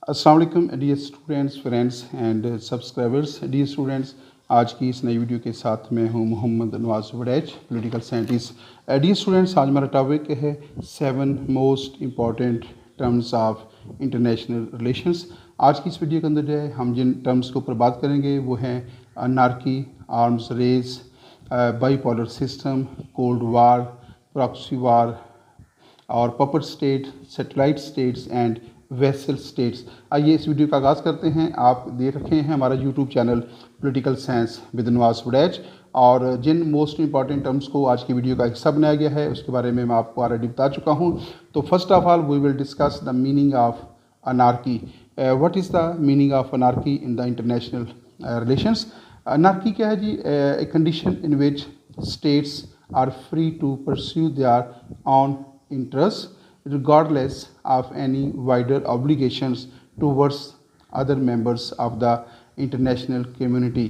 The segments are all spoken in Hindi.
अस्सलाम वालेकुम dear students, friends and subscribers. Dear students, आज की इस नई वीडियो के साथ मैं हूं Mohammad Nawaz Waraich, political scientist. Dear students, आज हमारा टॉपिक है 7 most important terms of international relations. आज की इस वीडियो के अंदर जो है हम जिन टर्म्स के ऊपर बात करेंगे वो हैं anarchy, arms race, bipolar system, cold war, proxy war और puppet state, satellite states and vassal states. आइए इस वीडियो का आगाज़ करते हैं। आप देख रखे हैं हमारा YouTube channel political science with Nawaz Waraich, और जिन मोस्ट इंपॉर्टेंट टर्म्स को आज की वीडियो का हिस्सा बनाया गया है उसके बारे में मैं आपको ऑलरेडी बता चुका हूं। तो first of all we will discuss the meaning of anarchy. What is the meaning of anarchy in the international relations? Anarchy क्या है जी? A condition in which states are free to pursue their own interests regardless of any wider obligations towards other members of the international community।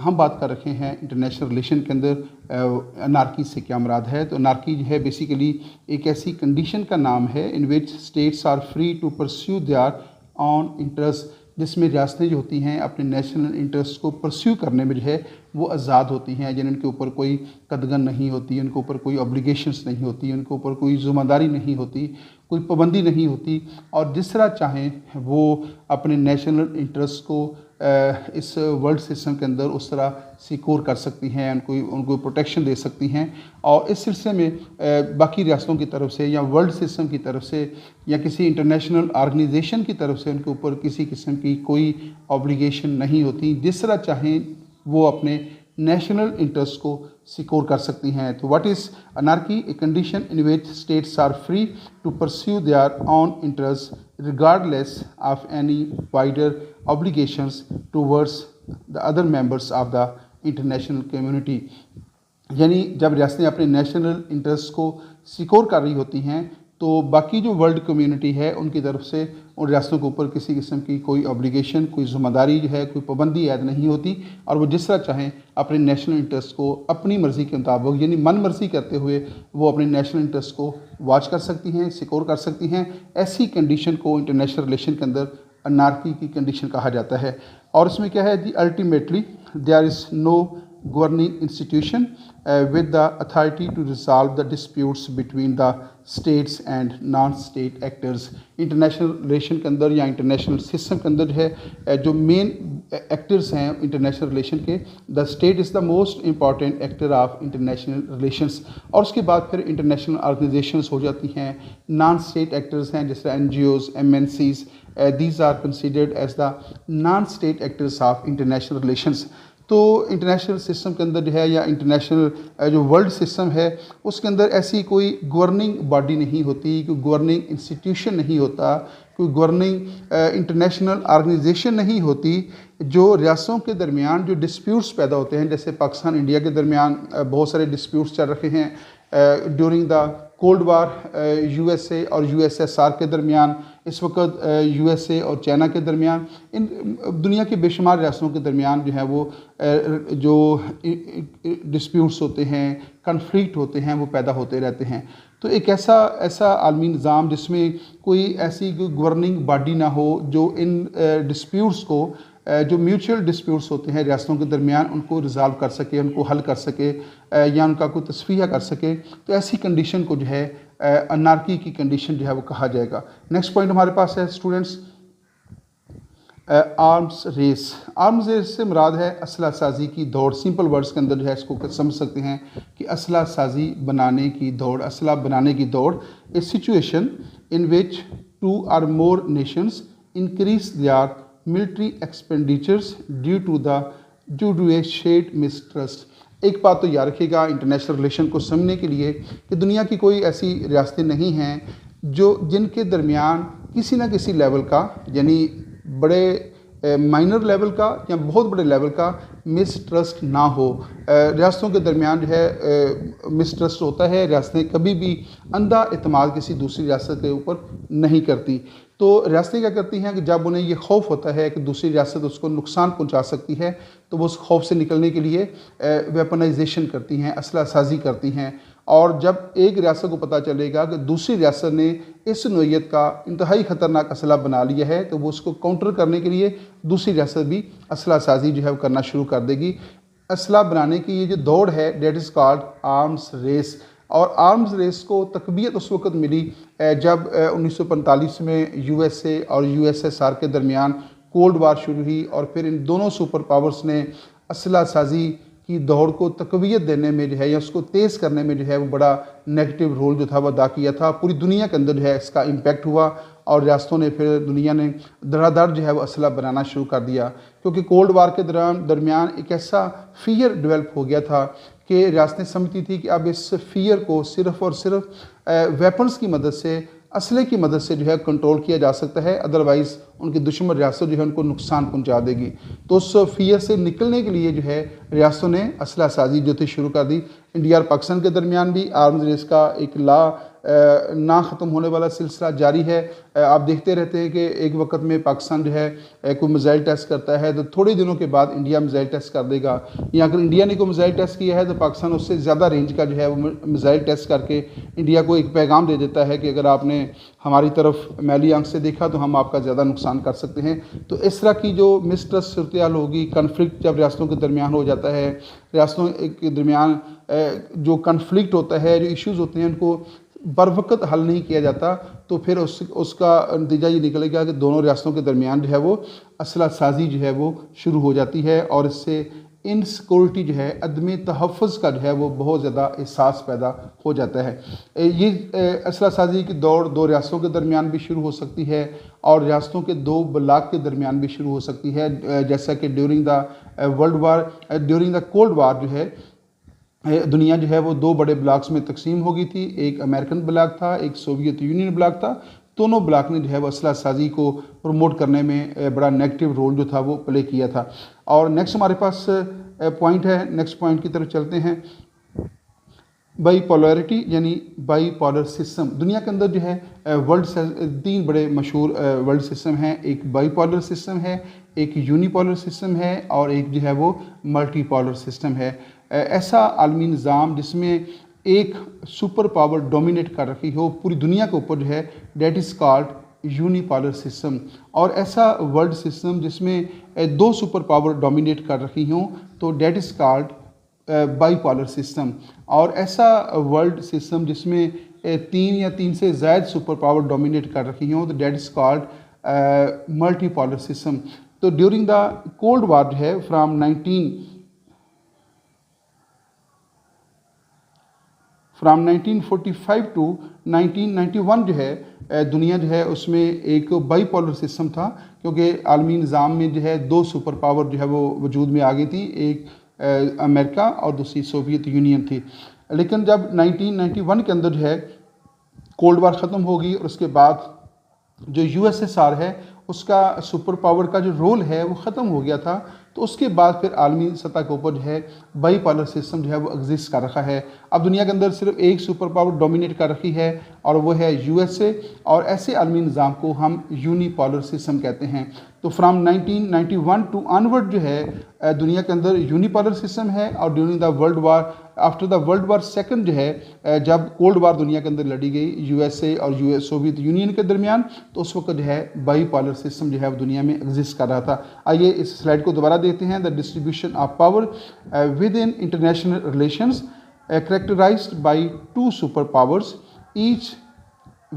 हम बात कर रखे हैं इंटरनेशनल रिलेशन के अंदर अनार्की से क्या मुराद है। तो अनार्की जो है बेसिकली एक ऐसी कंडीशन का नाम है in which states are free to pursue their own interest, जिसमें रियासतें जो होती हैं अपने नेशनल इंटरेस्ट को परस्यू करने में जो है वो आज़ाद होती हैं, जिनके ऊपर कोई कदगन नहीं होती, उनके ऊपर कोई ऑब्लिगेशंस नहीं होती, उनके ऊपर कोई ज़िम्मेदारी नहीं होती, कोई पाबंदी नहीं होती, और जिस तरह चाहें वो अपने नेशनल इंटरेस्ट को इस वर्ल्ड सिस्टम के अंदर उस तरह सिक्योर कर सकती हैं, उनको प्रोटेक्शन दे सकती हैं। और इस सिलसिले में बाकी रियासतों की तरफ से या वर्ल्ड सिस्टम की तरफ से या किसी इंटरनेशनल ऑर्गेनाइजेशन की तरफ से उनके ऊपर किसी किस्म की कोई ऑब्लिगेशन नहीं होती, जिस तरह चाहें वो अपने नेशनल इंटरेस्ट को सिक्योर कर सकती हैं। तो what is anarchy? A condition in which states are free to pursue their own interest regardless of any wider obligations towards the other members of the international community। यानी जब रियासतें अपने नेशनल इंटरेस्ट को सिक्योर कर रही होती हैं तो बाकी जो वर्ल्ड कम्युनिटी है उनकी तरफ से उन रियासतों के ऊपर किसी किस्म की कोई ऑब्लिगेशन, कोई ज़िम्मेदारी जो है, कोई पाबंदी ऐद नहीं होती, और वो जिस तरह चाहें अपने नेशनल इंटरेस्ट को अपनी मर्ज़ी के मुताबिक यानी मन मर्ज़ी करते हुए वो अपने नेशनल इंटरेस्ट को वॉच कर सकती हैं, सिक्योर कर सकती हैं। ऐसी कंडीशन को इंटरनेशनल रिलेशन के अंदर अनार्की की कंडीशन कहा जाता है। और इसमें क्या है जी? Ultimately there is no governing institution with the authority to resolve the disputes between the states and non-state actors। International relation के अंदर या इंटरनेशनल सिस्टम के अंदर है जो मेन एक्टर्स हैं इंटरनेशनल रिलेशन के, the state is the most important actor of international relations. और उसके बाद फिर इंटरनेशनल ऑर्गेनाइजेशंस हो जाती हैं, नॉन स्टेट एक्टर्स हैं जैसे NGOs, MNCs, these are considered as the non-state actors of international relations। तो इंटरनेशनल सिस्टम के अंदर जो है या इंटरनेशनल जो वर्ल्ड सिस्टम है उसके अंदर ऐसी कोई गवर्निंग बॉडी नहीं होती, कोई गवर्निंग इंस्टीट्यूशन नहीं होता, कोई गवर्निंग इंटरनेशनल ऑर्गेनाइजेशन नहीं होती जो रियासतों के दरमियान जो डिस्प्यूट्स पैदा होते हैं, जैसे पाकिस्तान इंडिया के दरमियान बहुत सारे डिस्प्यूट्स चल रहे हैं during the cold war, USA और USSR के दरमियान, इस वक्त USA और चाइना के दरमियान, इन दुनिया के बेशुमार रियासतों के दरमियान जो है वो जो डिस्प्यूट्स होते हैं, कन्फ्लिक्ट होते हैं, वो पैदा होते रहते हैं। तो एक ऐसा आलमी निज़ाम जिसमें कोई ऐसी गवर्निंग बॉडी ना हो जो इन डिस्प्यूट्स को जो म्यूचुअल डिस्प्यूट्स होते हैं रियासतों के दरमियान उनको रिज़ॉल्व कर सके, उनको हल कर सके या उनका कोई तस्फिया कर सके, तो ऐसी कंडीशन को जो है अनार्की की कंडीशन जो है वो कहा जाएगा। नेक्स्ट पॉइंट हमारे पास है students arms race. Arms race से मुराद है असला साजी की दौड़। सिंपल वर्ड्स के अंदर जो है इसको समझ सकते हैं कि असला साजी बनाने की दौड़, असला बनाने की दौड़, a situation in which 2 or more nations increase their military expenditures due to a shared mistrust। एक बात तो याद रखिएगा इंटरनेशनल रिलेशन को समझने के लिए कि दुनिया की कोई ऐसी रियासतें नहीं हैं जिनके दरमियान किसी ना किसी लेवल का, यानी बड़े माइनर लेवल का या बहुत बड़े लेवल का मिसट्रस्ट ना हो। रियासतों के दरमियान जो है मिसट्रस्ट होता है, रियासतें कभी भी अंधा एतमाद किसी दूसरी रियासत के ऊपर नहीं करती। तो रियासतें क्या करती हैं कि जब उन्हें ये खौफ होता है कि दूसरी रियासत उसको नुकसान पहुंचा सकती है तो वो उस खौफ से निकलने के लिए वेपनाइजेशन करती हैं, असला साजी करती हैं और जब एक रियासत को पता चलेगा कि दूसरी रियासत ने इस नोयत का इंतहाई ख़तरनाक असला बना लिया है, तो वो उसको काउंटर करने के लिए दूसरी रियासत भी असला साजी जो है वो करना शुरू कर देगी। असला बनाने की ये जो दौड़ है, that is called arms race. और आर्म्स रेस को तकबीयत उस वक़्त मिली जब 1945 में यूएसए और यूएसएसआर के दरमियान कोल्ड वार शुरू हुई, और फिर इन दोनों सुपर पावर्स ने असला साजी की दौड़ को तकवीत देने में जो है या उसको तेज़ करने में जो है वो बड़ा नेगेटिव रोल जो था वो अदा किया था। पूरी दुनिया के अंदर जो है इसका इम्पैक्ट हुआ और रियासतों ने, फिर दुनिया ने धड़ाधड़ जो है वो असला बनाना शुरू कर दिया, क्योंकि कोल्ड वार के दरमियान एक ऐसा फियर डेवलप हो गया था कि रियासतें समझती थी कि अब इस फियर को सिर्फ़ और सिर्फ वेपन्स की मदद से, असले की मदद से जो है कंट्रोल किया जा सकता है, अदरवाइज़ उनकी दुश्मन रियासत जो है उनको नुकसान पहुंचा देगी। तो उस फियर से निकलने के लिए जो है रियासतों ने असला साजी जो थी शुरू कर दी। इंडिया और पाकिस्तान के दरमियान भी आर्म्स रेस का एक ना ख़त्म होने वाला सिलसिला जारी है। आप देखते रहते हैं कि एक वक्त में पाकिस्तान जो है कोई मिसाइल टेस्ट करता है तो थोड़े दिनों के बाद इंडिया मिसाइल टेस्ट कर देगा, या अगर इंडिया ने कोई मिसाइल टेस्ट किया है तो पाकिस्तान उससे ज़्यादा रेंज का जो है वो मिसाइल टेस्ट करके इंडिया को एक पैगाम दे देता है कि अगर आपने हमारी तरफ मैली आंख से देखा तो हम आपका ज़्यादा नुकसान कर सकते हैं। तो इस तरह की जो मिसट्रस्ट सूरत हाल होगी, कन्फ्लिक्ट जब रियासतों के दरमियान हो जाता है, रियासतों के दरमियान जो कन्फ्लिक्ट होता है, जो इश्यूज़ होते हैं उनको बर वक्त हल नहीं किया जाता, तो फिर उसका नतीजा ये निकलेगा कि दोनों रियासतों के दरमियान जो है वो असला साजी जो है वो शुरू हो जाती है, और इससे इनसिक्योरिटी जो है, अदम तहफ़्फ़ुज़ का जो है वो बहुत ज़्यादा एहसास पैदा हो जाता है। ये असला साजी की दौड़ दो रियासतों के दरमियान भी शुरू हो सकती है और रियासतों के दो ब्लाक के दरमियान भी शुरू हो सकती है, जैसा कि ड्यूरिंग द कोल्ड वार जो है दुनिया जो है वो दो बड़े ब्लॉक्स में तकसीम हो गई थी। एक अमेरिकन ब्लॉक था, एक सोवियत यूनियन ब्लॉक था। दोनों ब्लॉक ने जो है वो असला साजी को प्रमोट करने में बड़ा नेगेटिव रोल जो था वो प्ले किया था। और नेक्स्ट हमारे पास पॉइंट है, नेक्स्ट पॉइंट की तरफ चलते हैं। बाईपोलरिटी यानी बाईपोलर सिस्टम। दुनिया के अंदर जो है तीन बड़े मशहूर वर्ल्ड सिस्टम हैं। एक बाईपोलर सिस्टम है, एक यूनिपोलर सिस्टम है और एक जो है वो मल्टीपोलर सिस्टम है। ऐसा आलमी निज़ाम जिसमें एक सुपर पावर डोमिनेट कर रखी हो पूरी दुनिया के ऊपर जो है, that is called unipolar system. और ऐसा वर्ल्ड सिस्टम जिसमें दो सुपर पावर डोमिनेट कर रखी हों तो date is called bipolar system. और ऐसा वर्ल्ड सिस्टम जिसमें तीन या तीन से ज़्यादा सुपर पावर डोमिनेट कर रखी हों तो date is called multipolar system. तो ड्यूरिंग द कोल्ड वार जो है फ्राम 1945 टू 1991 जो है दुनिया जो है उसमें एक बाईपोलर सिस्टम था, क्योंकि आलमी निज़ाम में जो है दो सुपर पावर जो है वो वजूद में आ गई थी, एक अमेरिका और दूसरी सोवियत यूनियन थी। लेकिन जब 1991 के अंदर जो है कोल्ड वार ख़त्म होगी और उसके बाद जो यूएसएसआर है उसका सुपर पावर का जो रोल है वो ख़त्म हो गया था, तो उसके बाद फिर आलमी सतह के ऊपर जो है बाईपोलर सिस्टम जो है वो एग्जिस्ट कर रखा है। अब दुनिया के अंदर सिर्फ एक सुपर पावर डोमिनेट कर रखी है और वो है यूएसए, और ऐसे आलमी निज़ाम को हम यूनिपोलर सिस्टम कहते हैं। तो फ्राम 1991 टू अनवर्ड जो है दुनिया के अंदर यूनिपोलर सिस्टम है। और during the world war, after the world war second जो है जब कोल्ड वार दुनिया के अंदर लड़ी गई यूएसए और सोवियत यूनियन के दरमियान, तो उस वक्त जो है बाईपोलर सिस्टम जो है वो दुनिया में एग्जिस्ट कर रहा था। आइए इस स्लाइड को दोबारा देखते हैं। The distribution of power with in international relations characterized by two superpowers, each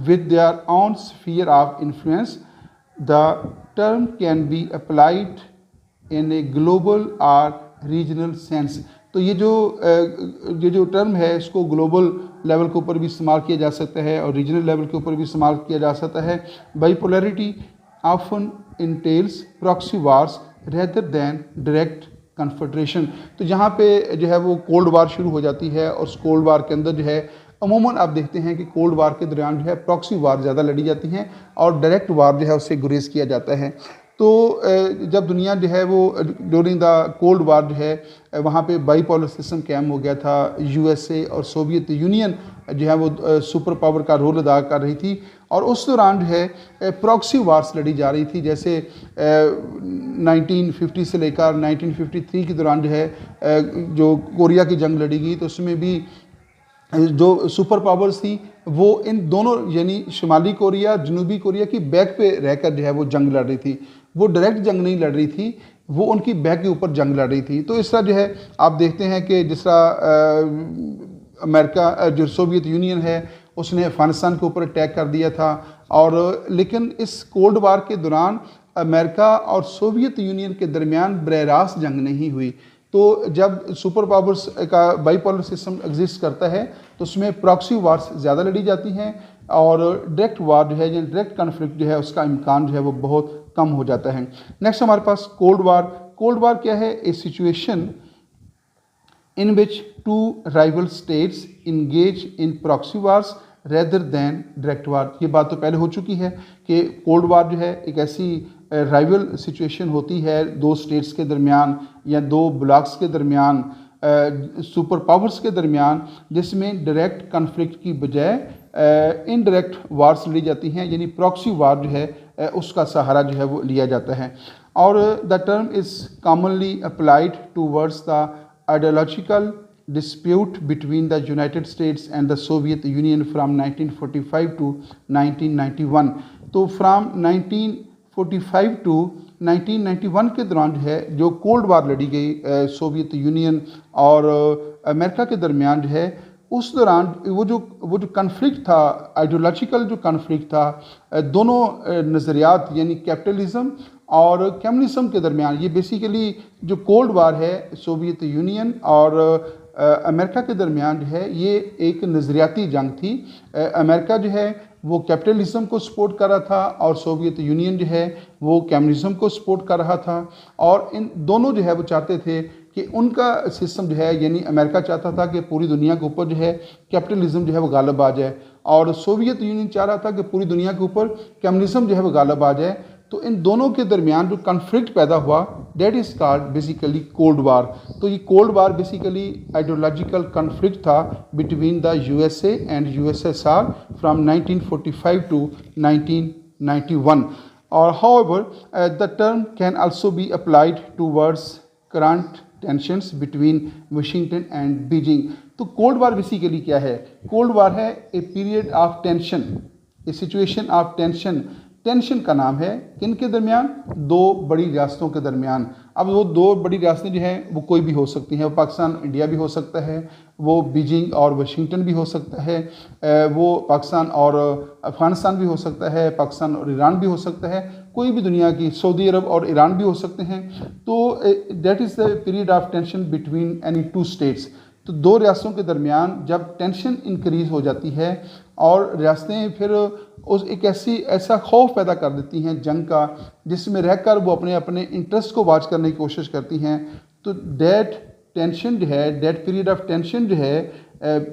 with their own sphere of influence. The term can be applied in a global or regional sense. तो ये जो टर्म है इसको ग्लोबल लेवल के ऊपर भी इस्तेमाल किया जा सकता है और रीजनल लेवल के ऊपर भी इस्तेमाल किया जा सकता है। बाईपोलरिटी often entails proxy wars rather than direct confederation. तो यहाँ पे जो है वो कोल्ड वार शुरू हो जाती है और उस कोल्ड वार के अंदर जो है अमूमन आप देखते हैं कि कोल्ड वार के दौरान जो है प्रॉक्सी वार ज़्यादा लड़ी जाती हैं और डायरेक्ट वार जो है उससे गुरेज किया जाता है। तो जब दुनिया जो है वो ड्यूरिंग द कोल्ड वार जो है वहाँ पे बाईपोलर सिस्टम कायम हो गया था। यूएसए और सोवियत यूनियन जो है वो सुपर पावर का रोल अदा कर रही थी और उस दौरान जो है प्रॉक्सी वार्स लड़ी जा रही थी। जैसे 1950 से लेकर 1953 के दौरान जो है जो कोरिया की जंग लड़ी गई, तो उसमें भी जो सुपर पावर्स थी वो इन दोनों यानी शुमाली कोरिया जनूबी कोरिया की बैक पे रहकर जो है वो जंग लड़ रही थी। वो डायरेक्ट जंग नहीं लड़ रही थी, वो उनकी बैक के ऊपर जंग लड़ रही थी। तो इस तरह जो है आप देखते हैं कि जिस तरह अमेरिका जो सोवियत यूनियन है उसने अफ़गानिस्तान के ऊपर अटैक कर दिया था, और लेकिन इस कोल्ड वार के दौरान अमेरिका और सोवियत यूनियन के दरमियान बरह रास्त जंग नहीं हुई। तो जब सुपर पावर्स का बाईपोलर सिस्टम एग्जिस्ट करता है तो उसमें प्रॉक्सी वार्स ज़्यादा लड़ी जाती हैं, और डायरेक्ट वार जो है या डायरेक्ट कन्फ्लिक्ट जो है उसका इम्कान जो है वो बहुत कम हो जाता है। नेक्स्ट हमारे पास कोल्ड वार। कोल्ड वार क्या है? ए situation in which two rival states engage in proxy wars rather than direct war। ये बात तो पहले हो चुकी है कि कोल्ड वार जो है एक ऐसी राइवल सिचुएशन होती है दो स्टेट्स के दरमियान या दो ब्लॉक्स के दरमियान, सुपर पावर्स के दरमियान, जिसमें डायरेक्ट कन्फ्लिक्ट की बजाय इनडायरेक्ट वार्स ली जाती हैं, यानी प्रॉक्सी वार जो है उसका सहारा जो है वो लिया जाता है। और the term is commonly applied towards the ideological dispute between the United States and the Soviet Union from 1945 to 1991। तो फ्राम 1945 टू 1991 के दौरान जो है जो कोल्ड वार लड़ी गई सोवियत यूनियन और अमेरिका के दरमियान जो है, उस दौरान वो जो कन्फ्लिक्ट था, आइडियोलॉजिकल जो कन्फ्लिक्ट था दोनों नज़रियात यानी कैपिटलिज्म और कम्युनिज्म के दरमियान, ये बेसिकली जो कोल्ड वार है सोवियत यूनियन और अमेरिका के दरमियान जो है ये एक नज़रियाती जंग थी। अमेरिका जो है वो कैपिटलिज्म को सपोर्ट कर रहा था और सोवियत यूनियन जो है वो कम्युनिज्म को सपोर्ट कर रहा था, और इन दोनों जो है वो चाहते थे कि उनका सिस्टम जो है, यानी अमेरिका चाहता था कि पूरी दुनिया के ऊपर जो है कैपिटलिज्म जो है वो गालिब आ जाए, और सोवियत यूनियन चाह रहा था कि पूरी दुनिया के ऊपर कम्युनिज्म जो है वो गालिब आ जाए। तो इन दोनों के दरमियान जो कन्फ्लिक्ट पैदा हुआ that is called basically cold war. तो ये cold war basically ideological conflict था between the USA and USSR from 1945 to 1991। और however the term can also be applied towards current tensions between Washington and Beijing. तो कोल्ड वार बेसिकली क्या है? कोल्ड वार है a period of tension, a situation of tension. Tension का नाम है किन के दरमियान? दो बड़ी रियासतों के दरमियान। अब वो दो बड़ी रियासतें जो हैं वो कोई भी हो सकती हैं, वो पाकिस्तान इंडिया भी हो सकता है, वो बीजिंग और वाशिंगटन भी हो सकता है, वो पाकिस्तान और अफ़गानिस्तान भी हो सकता है, पाकिस्तान और ईरान भी हो सकता है, कोई भी दुनिया की सऊदी अरब और ईरान भी हो सकते हैं। तो that is the period of tension between any two states. तो दो रियासतों के दरमियान जब टेंशन इंक्रीज़ हो जाती है और रियासतें फिर उस एक ऐसा खौफ पैदा कर देती हैं जंग का, जिसमें रहकर वो अपने अपने इंटरेस्ट को वाच करने की कोशिश करती हैं, तो दैट टेंशन जो है, दैट पीरियड ऑफ टेंशन जो है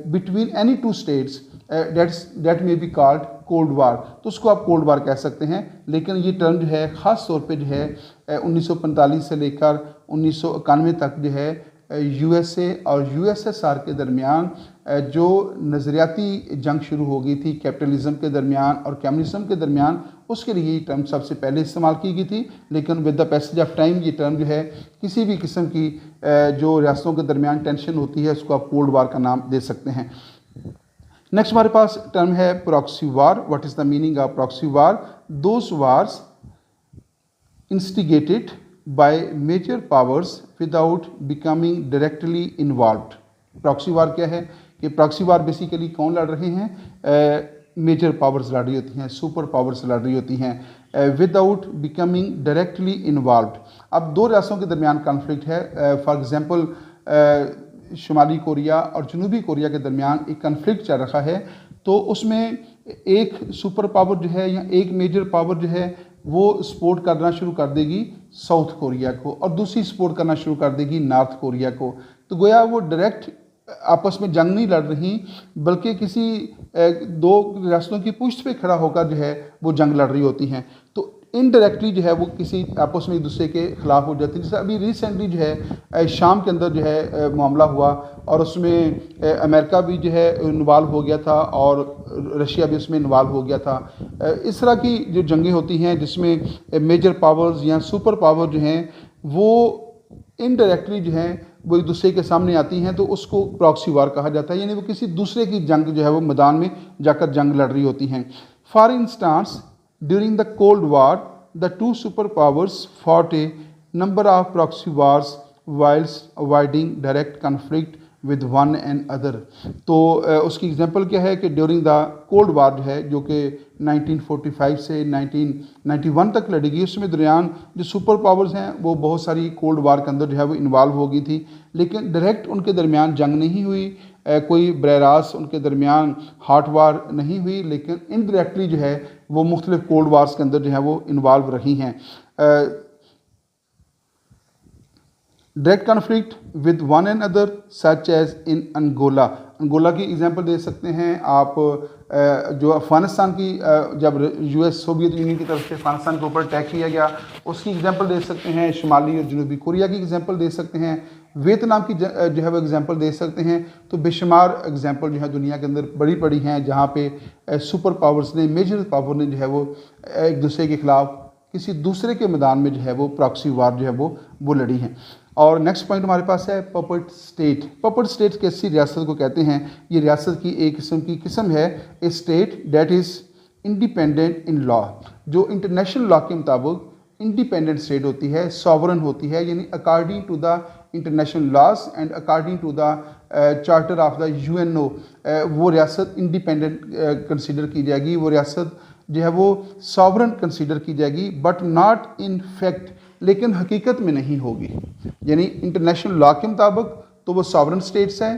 between any two states, that may be called cold war. तो उसको आप कोल्ड वार कह सकते हैं। लेकिन ये टर्म जो है ख़ास तौर पे जो है 1945 से लेकर 1991 तक जो है यूएसए और यूएसएसआर के दरमियान जो नज़रियाती जंग शुरू हो गई थी कैपिटलिज्म के दरमियान और कम्युनिज्म के दरमियान, उसके लिए ये टर्म सबसे पहले इस्तेमाल की गई थी। लेकिन with the passage of time ये टर्म जो है किसी भी किस्म की जो रियासतों के दरमियान टेंशन होती है उसको आप कोल्ड वार का नाम दे सकते हैं। नेक्स्ट हमारे पास टर्म है proxy war. What is the meaning of proxy war? Those wars instigated by major powers without becoming directly involved। Proxy वार क्या है कि प्रॉक्सी वार बेसिकली कौन लड़ रहे हैं? मेजर पावर्स लड़ रही होती हैं, सुपर पावर्स लड़ रही होती हैं विदाउट बिकमिंग डायरेक्टली इन्वॉल्व्ड। अब दो रियासतों के दरमियान कन्फ्लिक्ट है, फॉर एग्जांपल शुमाली कोरिया और जनूबी कोरिया के दरमियान एक कन्फ्लिक्ट चल रहा है, तो उसमें एक सुपर पावर जो है या एक मेजर पावर जो है वो सपोर्ट करना शुरू कर देगी साउथ कोरिया को और दूसरी सपोर्ट करना शुरू कर देगी नॉर्थ कोरिया को। तो गोया वो डायरेक्ट आपस में जंग नहीं लड़ रही, बल्कि किसी दो रियासतों की पुष्ट पे खड़ा होकर जो है वो जंग लड़ रही होती हैं। तो इनडायरेक्टली जो है वो किसी आपस में एक दूसरे के खिलाफ हो जाती है। जैसे अभी रिसेंटली जो है शाम के अंदर जो है मामला हुआ और उसमें अमेरिका भी जो है इन्वॉल्व हो गया था और रशिया भी उसमें इन्वॉल्व हो गया था। इस तरह की जो जंगें होती हैं जिसमें मेजर पावर्स या सुपर पावर जो हैं वो इनडायरेक्टली जो है वो एक दूसरे के सामने आती हैं, तो उसको प्रॉक्सी वार कहा जाता है, यानी वो किसी दूसरे की जंग जो है वो मैदान में जाकर जंग लड़ रही होती हैं। For instance during the cold war the two super powers fought a number of proxy wars whilst avoiding direct conflict with one and other. तो उसकी एग्जांपल क्या है कि ड्यूरिंग द कोल्ड वार जो है, जो कि 1945 से 1991 तक लड़ी गई, उसमें दरमियान जो सुपर पावर्स हैं वो बहुत सारी कोल्ड वार के अंदर जो है वो इन्वॉल्व हो गई थी, लेकिन डायरेक्ट उनके दरमियान जंग नहीं हुई, कोई बररास उनके दरमियान हॉट वार नहीं हुई, लेकिन इनडायरेक्टली जो है वो मुख्तलिफ कोल्ड वार्स के अंदर जो है वो इन्वॉल्व रही हैं। Direct conflict with one and other such as in Angola. Angola की एग्जांपल दे सकते हैं आप, जो अफ़गानिस्तान की जब यूएस सोवियत यूनियन की तरफ से अफ़गानिस्तान के ऊपर अटैक किया गया, उसकी एग्जांपल दे सकते हैं। शुमाली और जनूबी कोरिया की एग्जांपल दे सकते हैं। वियतनाम की जो है वो एग्जांपल दे सकते हैं। तो बेशुमार एग्जांपल जो है दुनिया के अंदर बड़ी बड़ी हैं, जहाँ पे सुपर पावर्स ने, मेजर पावर ने जो है वो एक दूसरे के ख़िलाफ़ किसी दूसरे के मैदान में जो है वो प्रॉक्सी वार जो है वो लड़ी हैं। और नेक्स्ट पॉइंट हमारे पास है पपेट स्टेट। पपेट स्टेट कैसी रियासत को कहते हैं? ये रियासत की एक किस्म है a state that is independent in law, जो इंटरनेशनल लॉ के मुताबिक इंडिपेंडेंट स्टेट होती है, सॉवरन होती है, यानी according to the international laws and according to the charter of the UNO वो रियासत इंडिपेंडेंट कंसिडर की जाएगी, वो रियासत जो है वो सॉवरन कंसिडर की जाएगी, बट नॉट इन फैक्ट, लेकिन हकीकत में नहीं होगी। यानी इंटरनेशनल लॉ के मुताबिक तो वो सॉवरन स्टेट्स हैं,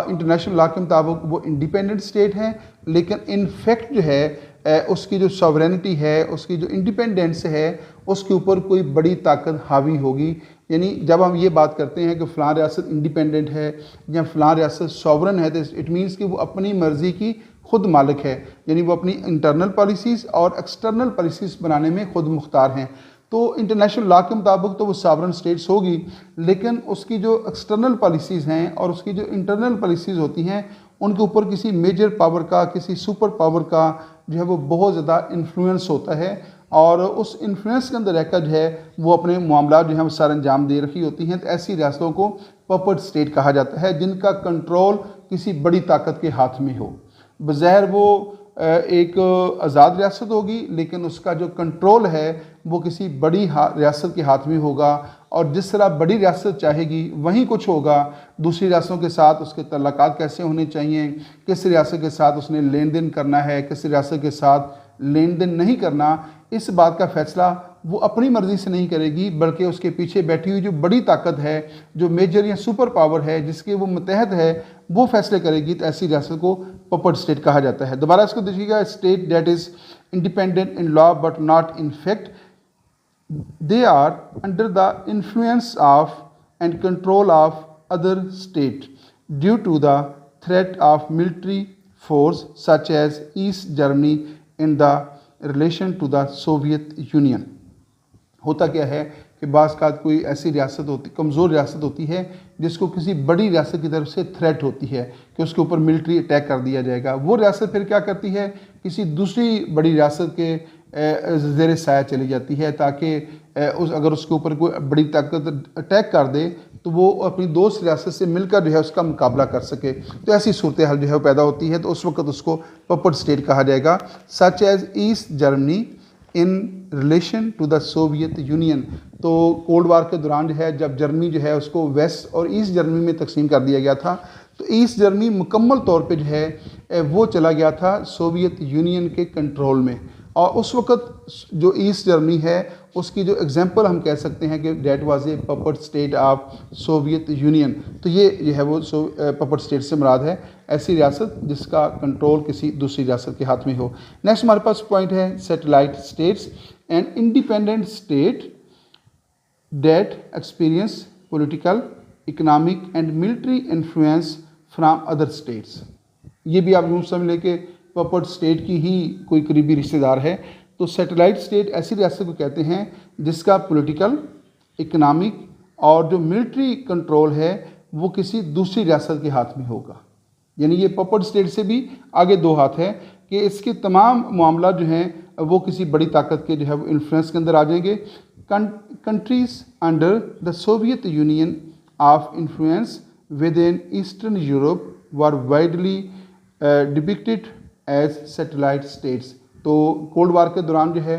इंटरनेशनल लॉ के मुताबिक वो इंडिपेंडेंट स्टेट हैं, लेकिन इन फैक्ट जो है उसकी जो सॉवरेनिटी है, उसकी जो इंडिपेंडेंस है, उसके ऊपर कोई बड़ी ताकत हावी होगी। यानी जब हम ये बात करते हैं कि फ़लाँ रियासत इंडिपेंडेंट है या फ़लाँ रियासत सॉवरन है, तो इट मीन्स कि वो अपनी मर्ज़ी की खुद मालिक है, यानी वो अपनी इंटरनल पॉलिसीज़ और एक्सटर्नल पॉलिसीज़ बनाने में खुद मुख्तार हैं। तो इंटरनेशनल लॉ के मुताबिक तो वो सॉवरन स्टेट्स होगी, लेकिन उसकी जो एक्सटर्नल पॉलिसीज़ हैं और उसकी जो इंटरनल पॉलिसीज़ होती हैं, उनके ऊपर किसी मेजर पावर का, किसी सुपर पावर का जो है वो बहुत ज़्यादा इन्फ्लुएंस होता है, और उस इन्फ्लुएंस के अंदर रहकर जो है वो अपने मामला जो है वो सारे अंजाम दे रखी होती हैं। तो ऐसी रियासतों को पपेट स्टेट कहा जाता है, जिनका कंट्रोल किसी बड़ी ताकत के हाथ में हो। बज़ाहिर वो एक आज़ाद रियासत होगी, लेकिन उसका जो कंट्रोल है वो किसी बड़ी रियासत के हाथ में होगा, और जिस तरह बड़ी रियासत चाहेगी वहीं कुछ होगा। दूसरी रियासतों के साथ उसके तल्लुकात कैसे होने चाहिए, किस रियासत के साथ उसने लेन देन करना है, किस रियासत के साथ लेन देन नहीं करना, इस बात का फ़ैसला वो अपनी मर्ज़ी से नहीं करेगी, बल्कि उसके पीछे बैठी हुई जो बड़ी ताकत है, जो मेजर या सुपर पावर है, जिसके वो मुतहद है, वो फैसले करेगी। तो ऐसी रियासत को पपेट स्टेट कहा जाता है। दोबारा इसको देखिएगा, state that is independent in law but not in fact, they are under the influence of and control of other state due to the threat of military force such as East Germany in the relation to the Soviet Union. होता क्या है कि बाज़ का कोई ऐसी रियासत होती, कमज़ोर रियासत होती है, जिसको किसी बड़ी रियासत की तरफ से थ्रेट होती है कि उसके ऊपर मिलिट्री अटैक कर दिया जाएगा। वो रियासत फिर क्या करती है, किसी दूसरी बड़ी रियासत के ज़ेर साया चली जाती है, ताकि अगर उसके ऊपर कोई बड़ी ताकत अटैक कर दे तो वो अपनी दोस्त रियासत से मिलकर जो है उसका मुकाबला कर सके। तो ऐसी सूरत हाल जो है वो पैदा होती है, तो उस वक्त उसको पपेट स्टेट कहा जाएगा। Such as East Germany in relation to the Soviet Union. तो कोल्ड वार के दौरान जो है, जब जर्मनी जो है उसको वेस्ट और ईस्ट जर्मनी में तकसीम कर दिया गया था, तो ईस्ट जर्मनी मुकम्मल तौर पे जो है वो चला गया था सोवियत यूनियन के कंट्रोल में। और उस वक्त जो ईस्ट जर्मनी है उसकी जो एग्जांपल हम कह सकते हैं कि that was a puppet state of Soviet Union. तो ये जो है वो पपेट स्टेट से मुराद है ऐसी रियासत जिसका कंट्रोल किसी दूसरी रियासत के हाथ में हो। नेक्स्ट हमारे पास पॉइंट है satellite states and independent state that experience political, economic and military influence from other states. ये भी आप यूँ समझ लें कि पपेट स्टेट की ही कोई करीबी रिश्तेदार है। तो सैटेलाइट स्टेट ऐसी रियासत को कहते हैं जिसका पॉलिटिकल, इकोनॉमिक और जो मिलिट्री कंट्रोल है वो किसी दूसरी रियासत के हाथ में होगा। यानी ये पपेट स्टेट से भी आगे दो हाथ है कि इसके तमाम मामला जो हैं वो किसी बड़ी ताकत के जो है वो इन्फ्लुएंस के अंदर आ जाएंगे। countries under the Soviet Union of influence within Eastern Europe were widely depicted as satellite states। तो कोल्ड वार के दौरान जो है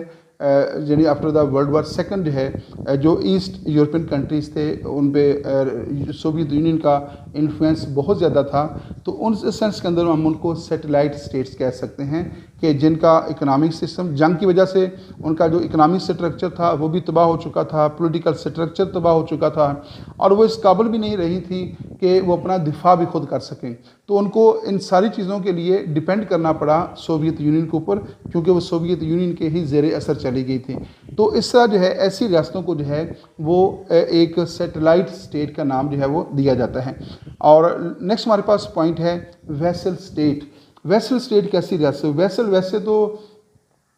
यानी after the world war second जो है जो ईस्ट यूरोपियन कंट्रीज़ थे उन पे सोवियत यूनियन का इन्फ्लुएंस बहुत ज़्यादा था। तो उन सेंस के अंदर हम उनको सैटेलाइट स्टेट्स कह सकते हैं कि जिनका इकोनॉमिक सिस्टम जंग की वजह से उनका जो इकोनॉमिक स्ट्रक्चर था वो भी तबाह हो चुका था, पॉलिटिकल स्ट्रक्चर तबाह हो चुका था और वो इस काबिल भी नहीं रही थी कि वो अपना दिफा भी खुद कर सकें। तो उनको इन सारी चीज़ों के लिए डिपेंड करना पड़ा सोवियत यूनियन के ऊपर, क्योंकि वो सोवियत यूनियन के ही ज़ेरे असर चली गई थी। तो इस तरह जो है ऐसी रियासतों को जो है वो एक सैटेलाइट स्टेट का नाम जो है वो दिया जाता है। और नेक्स्ट हमारे पास पॉइंट है वेसल स्टेट। वेसल स्टेट कैसी रियासत? वेसल वैसे तो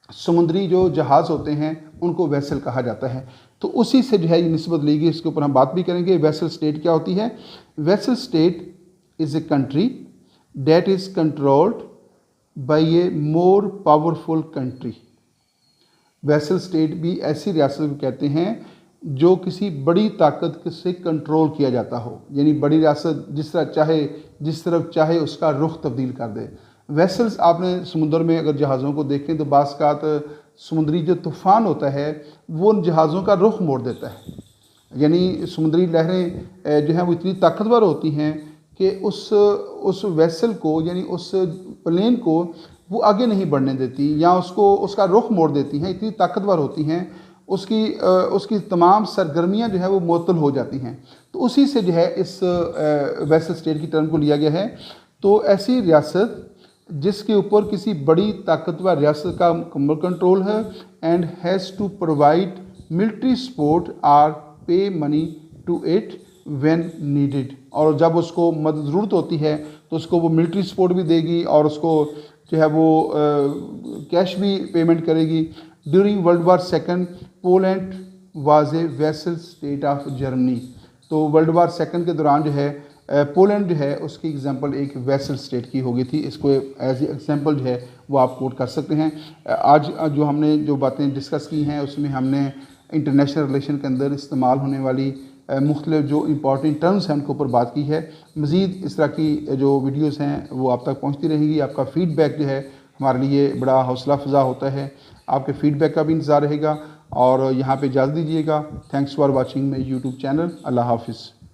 समुद्री जो जहाज़ होते हैं उनको वेसल कहा जाता है, तो उसी से जो है ये निस्बत ली गई, इसके ऊपर हम बात भी करेंगे। वेसल स्टेट क्या होती है? Vessel state is a country that is controlled by A more powerful country. Vessel state भी ऐसी रियासत को कहते हैं जो किसी बड़ी ताकत से कंट्रोल किया जाता हो, यानी बड़ी रियासत जिस तरफ चाहे उसका रुख तब्दील कर दे। वेसल्स आपने समुद्र में अगर जहाज़ों को देखें तो बाज़ समुद्री जो तूफ़ान होता है वो उन जहाज़ों का रुख मोड़ देता है, यानी समुद्री लहरें जो हैं वो इतनी ताकतवर होती हैं कि उस वेसल को यानी उस प्लेन को वो आगे नहीं बढ़ने देती या उसका रुख मोड़ देती हैं, इतनी ताकतवर होती हैं, उसकी तमाम सरगर्मियाँ जो है वो मुअत्तल हो जाती हैं। तो उसी से जो है इस वेसल स्टेट की टर्म को लिया गया है। तो ऐसी रियासत जिसके ऊपर किसी बड़ी ताकतवर रियासत का मुकम्मल कंट्रोल है and has to provide military support or pay money to it when needed. और जब उसको मदद ज़रूरत होती है तो उसको वो मिलिट्री सपोर्ट भी देगी और उसको जो है वो कैश भी पेमेंट करेगी। During world war second Poland was a vessel state of Germany. तो वर्ल्ड वार सेकंड के दौरान जो है पोलैंड जो है उसकी एग्जांपल एक वेसल स्टेट की हो गई थी। इसको एज ए एग्जांपल जो है वो आप कोट कर सकते हैं। आज जो हमने जो बातें डिस्कस की हैं उसमें हमने इंटरनेशनल रिलेशन के अंदर इस्तेमाल होने वाली मुख्तलिफ जो इम्पॉर्टेंट टर्म्स हैं उनके ऊपर बात की है। मज़ीद इस तरह की जो वीडियोज़ हैं वो आप तक पहुँचती रहेंगी। आपका फ़ीडबैक जो है हमारे लिए बड़ा हौसला अफ़ज़ा होता है। आपके फ़ीडबैक का भी इंतज़ार रहेगा और यहाँ पे इजाज़त दीजिएगा। Thanks for watching my YouTube channel. अल्लाह हाफ़िज़।